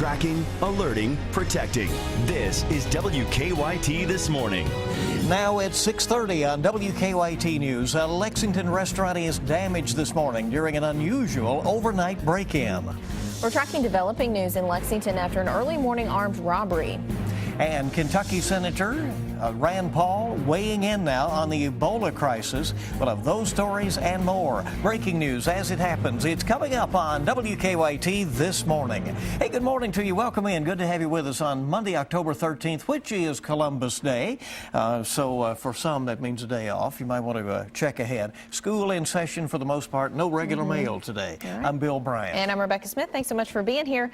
Tracking, alerting, protecting. This is WKYT This Morning. Now it's 6:30 on WKYT News. A Lexington restaurant is damaged this morning during an unusual overnight break-in. We're tracking developing news in Lexington after an early morning armed robbery. And Kentucky Senator Rand Paul weighing in now on the Ebola crisis. We'll have those stories and more. Breaking news as it happens. It's coming up on WKYT This Morning. Hey, good morning to you. Welcome in. Good to have you with us on Monday, October 13th, which is Columbus Day. So for some, that means a day off. You might want to check ahead. School in session for the most part. No regular mail today. Right. I'm Bill Bryant. And I'm Rebecca Smith. Thanks so much for being here.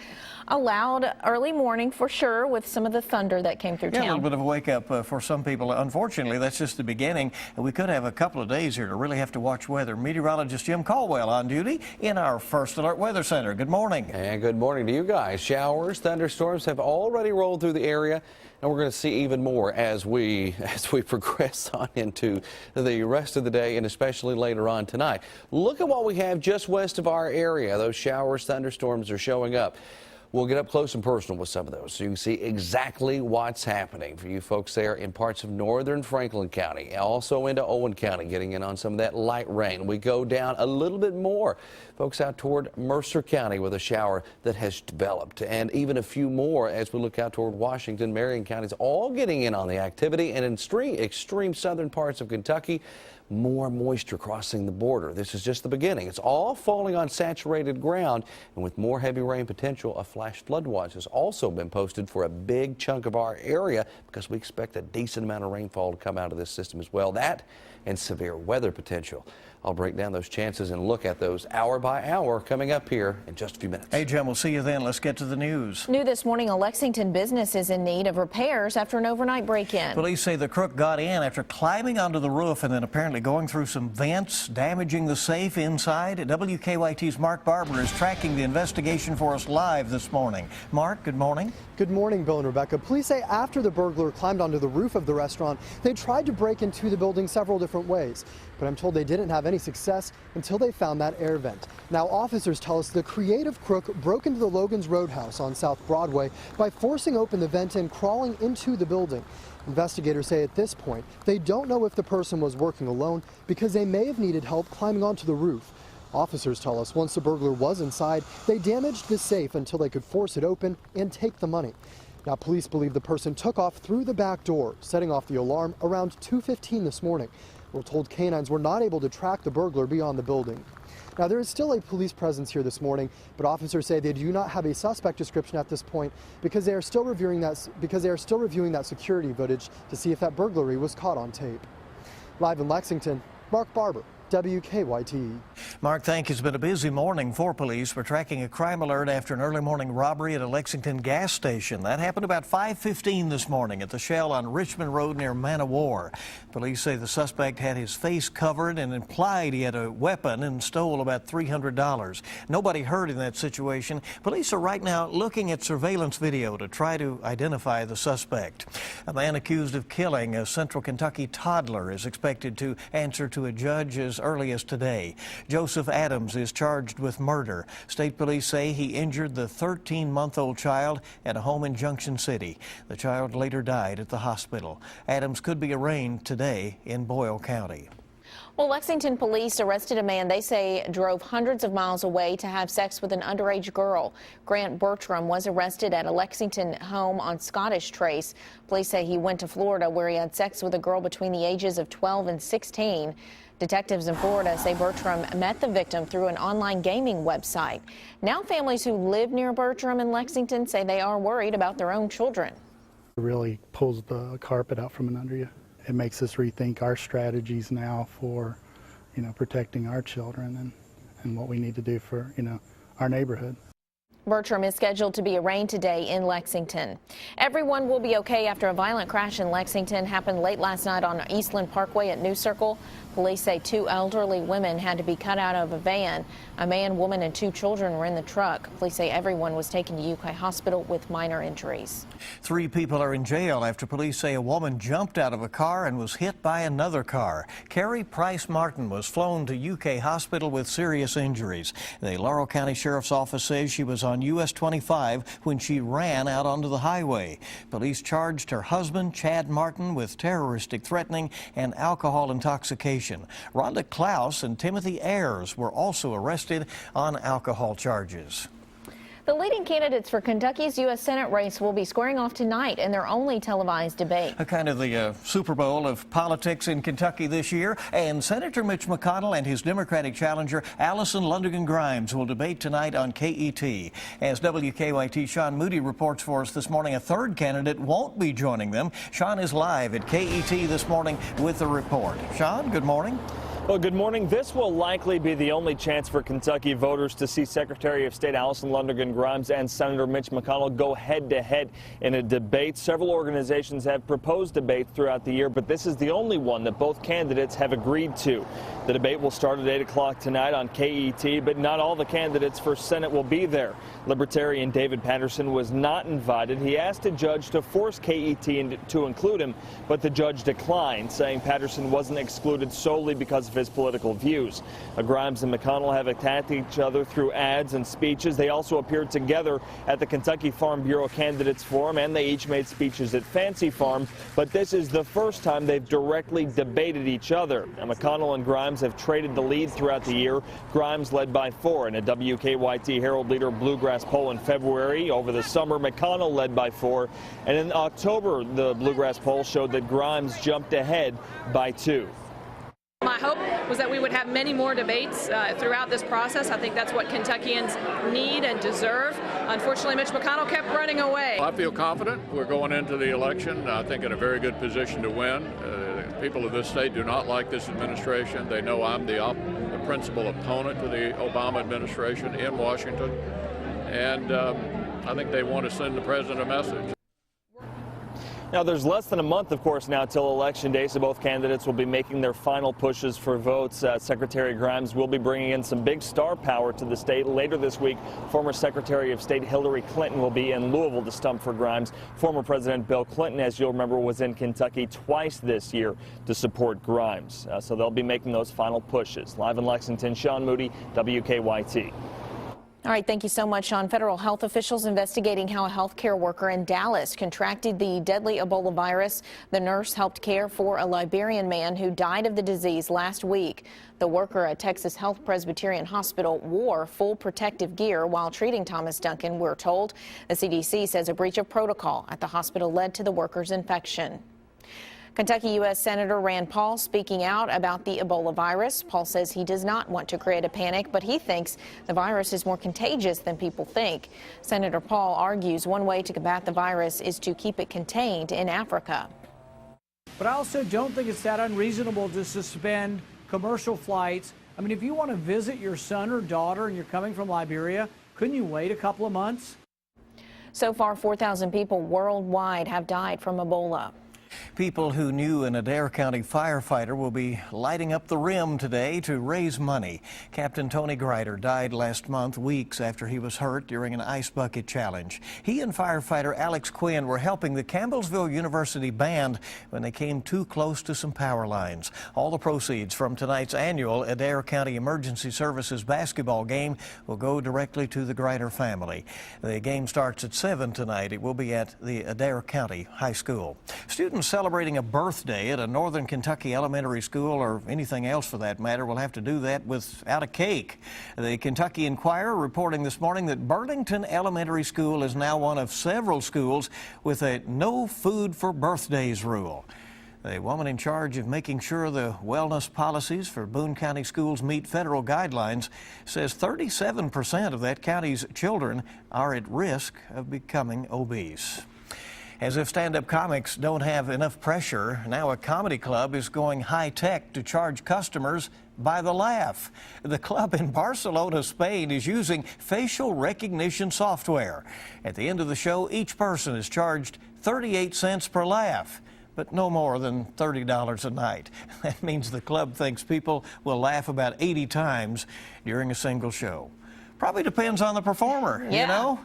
A loud early morning for sure with some of the thunder that came through town. A little bit of a wake up for some people. Unfortunately, that's just the beginning. We could have a couple of days here to really have to watch weather. Meteorologist Jim Caldwell on duty in our First Alert Weather Center. Good morning. And good morning to you guys. Showers, thunderstorms have already rolled through the area, and we're going to see even more as we progress on into the rest of the day and especially later on tonight. Look at what we have just west of our area. Those showers, thunderstorms are showing up. We'll get up close and personal with some of those so you can see exactly what's happening for you folks there in parts of northern Franklin County, also into Owen County, getting in on some of that light rain. We go down a little bit more, folks, out toward Mercer County with a shower that has developed, and even a few more as we look out toward Washington, Marion counties, all getting in on the activity, and in extreme southern parts of Kentucky, more moisture crossing the border. This is just the beginning. It's all falling on saturated ground, and with more heavy rain potential, a flash flood watch has also been posted for a big chunk of our area because we expect a decent amount of rainfall to come out of this system as well. That and severe weather potential. I'll break down those chances and look at those hour by hour coming up here in just a few minutes. Hey, Jim, we'll see you then. Let's get to the news. New this morning, a Lexington business is in need of repairs after an overnight break-in. Police say the crook got in after climbing onto the roof and then apparently going through some vents, damaging the safe inside. WKYT's Mark Barber is tracking the investigation for us live this morning. Mark, good morning. Good morning, Bill and Rebecca. Police say after the burglar climbed onto the roof of the restaurant, they tried to break into the building several different ways. But I'm told they didn't have any success until they found that air vent. Now, officers tell us the creative crook broke into the Logan's Roadhouse on South Broadway by forcing open the vent and crawling into the building. Investigators say at this point, they don't know if the person was working alone because they may have needed help climbing onto the roof. Officers tell us once the burglar was inside, they damaged the safe until they could force it open and take the money. Now, police believe the person took off through the back door, setting off the alarm around 2:15 this morning. We're told canines were not able to track the burglar beyond the building. Now, there is still a police presence here this morning, but officers say they do not have a suspect description at this point because they are still reviewing that security footage to see if that burglary was caught on tape. Live in Lexington, Mark Barber, WKYT. Mark, thank you. It's been a busy morning for police. We're tracking a crime alert after an early morning robbery at a Lexington gas station. That happened about 5:15 this morning at the Shell on Richmond Road near Man o' War. Police say the suspect had his face covered and implied he had a weapon and stole about $300. Nobody hurt in that situation. Police are right now looking at surveillance video to try to identify the suspect. A man accused of killing a Central Kentucky toddler is expected to answer to a judge as early as today. Joseph Adams is charged with murder. State police say he injured the 13-month-old child at a home in Junction City. The child later died at the hospital. Adams could be arraigned today in Boyle County. Well, Lexington police arrested a man they say drove hundreds of miles away to have sex with an underage girl. Grant Bertram was arrested at a Lexington home on Scottish Trace. Police say he went to Florida where he had sex with a girl between the ages of 12 and 16. Detectives in Florida say Bertram met the victim through an online gaming website. Now families who live near Bertram in Lexington say they are worried about their own children. It really pulls the carpet out from under you. It makes us rethink our strategies now for, protecting our children and what we need to do for, our neighborhood. Bertram is scheduled to be arraigned today in Lexington. Everyone will be okay after a violent crash in Lexington happened late last night on Eastland Parkway at New Circle. Police say 2 elderly women had to be cut out of a van. A man, woman, and 2 children were in the truck. Police say everyone was taken to UK Hospital with minor injuries. 3 people are in jail after police say a woman jumped out of a car and was hit by another car. Carrie Price Martin was flown to UK Hospital with serious injuries. The Laurel County Sheriff's Office says she was on US 25 when she ran out onto the highway. Police charged her husband, Chad Martin, with terroristic threatening and alcohol intoxication. Rhonda Klaus and Timothy Ayers were also arrested on alcohol charges. The leading candidates for Kentucky's U.S. Senate race will be squaring off tonight in their only televised debate. A kind of the Super Bowl of politics in Kentucky this year, and Senator Mitch McConnell and his Democratic challenger Allison Lundergan Grimes will debate tonight on KET. As WKYT Sean Moody reports for us this morning, a third candidate won't be joining them. Sean is live at KET this morning with the report. Sean, good morning. Well, good morning. This will likely be the only chance for Kentucky voters to see Secretary of State Allison Lundergan Grimes and Senator Mitch McConnell go head-to-head in a debate. Several organizations have proposed debates throughout the year, but this is the only one that both candidates have agreed to. The debate will start at 8 o'clock tonight on KET, but not all the candidates for Senate will be there. Libertarian David Patterson was not invited. He asked a judge to force KET to include him, but the judge declined, saying Patterson wasn't excluded solely because of his political views. Grimes and McConnell have attacked each other through ads and speeches. They also appeared together at the Kentucky Farm Bureau Candidates Forum, and they each made speeches at Fancy Farm, but this is the first time they've directly debated each other. Now, McConnell and Grimes have traded the lead throughout the year. Grimes led by 4 in a WKYT Herald Leader Bluegrass poll in February. Over the summer, McConnell led by 4, and in October, the Bluegrass poll showed that Grimes jumped ahead by 2. My hope was that we would have many more debates throughout this process. I think that's what Kentuckians need and deserve. Unfortunately, Mitch McConnell kept running away. I feel confident. We're going into the election, I think, in a very good position to win. People of this state do not like this administration. They know I'm the principal opponent to the Obama administration in Washington. And I think they want to send the president a message. Now, there's less than a month, of course, now till Election Day, so both candidates will be making their final pushes for votes. Secretary Grimes will be bringing in some big star power to the state. Later this week, former Secretary of State Hillary Clinton will be in Louisville to stump for Grimes. Former President Bill Clinton, as you'll remember, was in Kentucky twice this year to support Grimes. So they'll be making those final pushes. Live in Lexington, Sean Moody, WKYT. All right, thank you so much, Sean. Federal health officials investigating how a healthcare worker in Dallas contracted the deadly Ebola virus. The nurse helped care for a Liberian man who died of the disease last week. The worker at Texas Health Presbyterian Hospital wore full protective gear while treating Thomas Duncan, we're told. The CDC says a breach of protocol at the hospital led to the worker's infection. Kentucky U.S. Senator Rand Paul speaking out about the Ebola virus. Paul says he does not want to create a panic, but he thinks the virus is more contagious than people think. Senator Paul argues one way to combat the virus is to keep it contained in Africa. But I also don't think it's that unreasonable to suspend commercial flights. I mean, if you want to visit your son or daughter and you're coming from Liberia, couldn't you wait a couple of months? So far, 4,000 people worldwide have died from Ebola. People who knew an Adair County firefighter will be lighting up the rim today to raise money. Captain Tony Greider died last month, weeks after he was hurt during an ice bucket challenge. He and firefighter Alex Quinn were helping the Campbellsville University band when they came too close to some power lines. All the proceeds from tonight's annual Adair County Emergency Services basketball game will go directly to the Greider family. The game starts at 7 tonight. It will be at the Adair County High School. Students celebrating a birthday at a Northern Kentucky elementary school, or anything else for that matter, will have to do that without a cake. The Kentucky Enquirer reporting this morning that Burlington Elementary School is now one of several schools with a no food for birthdays rule. The woman in charge of making sure the wellness policies for Boone County schools meet federal guidelines says 37% of that county's children are at risk of becoming obese. As if stand-up comics don't have enough pressure, now a comedy club is going high-tech to charge customers by the laugh. The club in Barcelona, Spain is using facial recognition software. At the end of the show, each person is charged 38 cents per laugh. but no more than $30 a night. That means the club thinks people will laugh about 80 times during a single show. Probably depends on the performer, you know?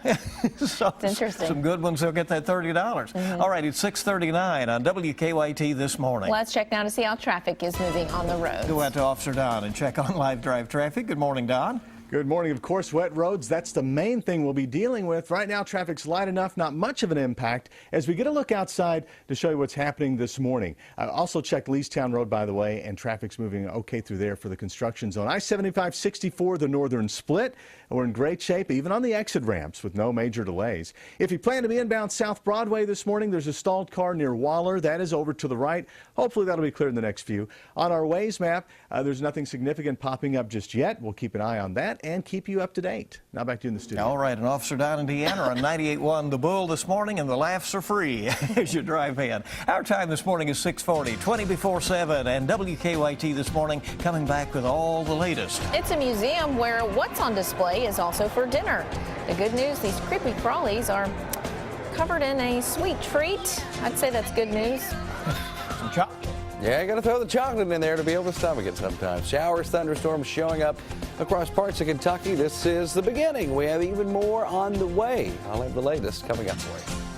So, it's interesting. Some good ones, they'll get that $30. All right, it's 6:39 on WKYT this morning. Let's check now to see how traffic is moving on the roads. Go out to Officer Don and check on live drive traffic. Good morning, Don. Good morning. Of course, wet roads, that's the main thing we'll be dealing with. Right now, traffic's light enough, not much of an impact. As we get a look outside to show you what's happening this morning. I also checked Leestown Road, by the way, and traffic's moving okay through there for the construction zone. I-75-64, the northern split, and we're in great shape, even on the exit ramps with no major delays. If you plan to be inbound South Broadway this morning, there's a stalled car near Waller. That is over to the right. Hopefully that'll be clear in the next few. On our Waze map, there's nothing significant popping up just yet. We'll keep an eye on that and keep you up to date. Now back to you in the studio. All right, and Officer Don and Deanna on 98.1 The Bull this morning, and the laughs are free as you drive in. Our time this morning is 6:40, 20 before 7, and WKYT this morning coming back with all the latest. It's a museum where what's on display is also for dinner. The good news, these creepy crawlies are covered in a sweet treat. I'd say that's good news. Some chocolate. Yeah, you got to throw the chocolate in there to be able to stomach it sometimes. Showers, thunderstorms showing up across parts of Kentucky. This is the beginning. We have even more on the way. I'll have the latest coming up for you.